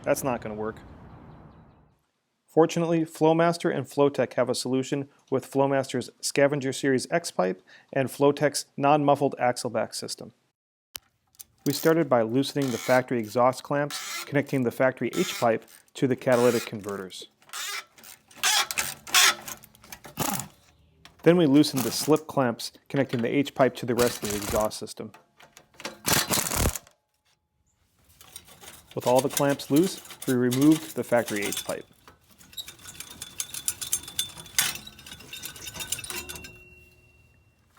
That's not going to work. Fortunately, Flowmaster and Flowtech have a solution with Flowmaster's Scavenger Series X pipe and Flowtech's non-muffled axle-back system. We started by loosening the factory exhaust clamps, connecting the factory H pipe to the catalytic converters. Then we loosened the slip clamps, connecting the H pipe to the rest of the exhaust system. With all the clamps loose, we removed the factory H pipe.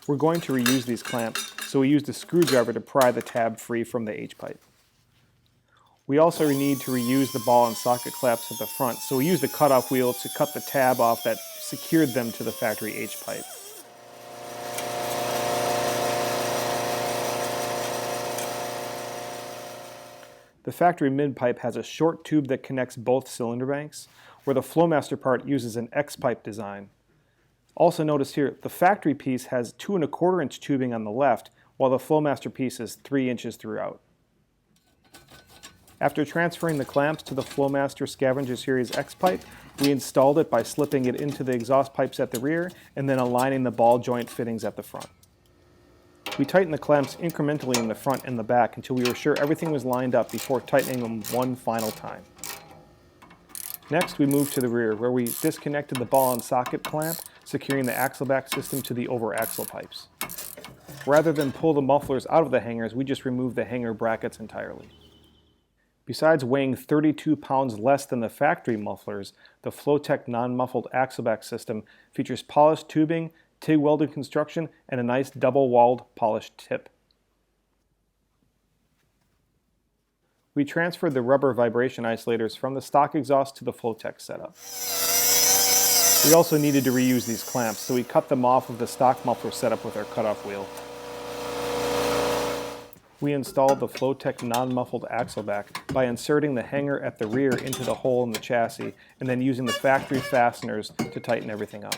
We're going to reuse these clamps, so we used a screwdriver to pry the tab free from the H pipe. We also need to reuse the ball and socket clamps at the front, so we used a cutoff wheel to cut the tab off that secured them to the factory H pipe. The factory mid pipe has a short tube that connects both cylinder banks, where the Flowmaster part uses an X pipe design. Also notice here, the factory piece has 2 1/4 inch tubing on the left, while the Flowmaster piece is 3 inches throughout. After transferring the clamps to the Flowmaster Scavenger Series X pipe, we installed it by slipping it into the exhaust pipes at the rear and then aligning the ball joint fittings at the front. We tightened the clamps incrementally in the front and the back until we were sure everything was lined up before tightening them one final time. Next, we moved to the rear, where we disconnected the ball and socket clamp, securing the axle-back system to the over-axle pipes. Rather than pull the mufflers out of the hangers, we just removed the hanger brackets entirely. Besides weighing 32 pounds less than the factory mufflers, the Flowtech non-muffled axle-back system features polished tubing, TIG welded construction, and a nice double-walled polished tip. We transferred the rubber vibration isolators from the stock exhaust to the Flowtech setup. We also needed to reuse these clamps, so we cut them off of the stock muffler setup with our cutoff wheel. We installed the Flowtech non-muffled axle-back by inserting the hanger at the rear into the hole in the chassis and then using the factory fasteners to tighten everything up.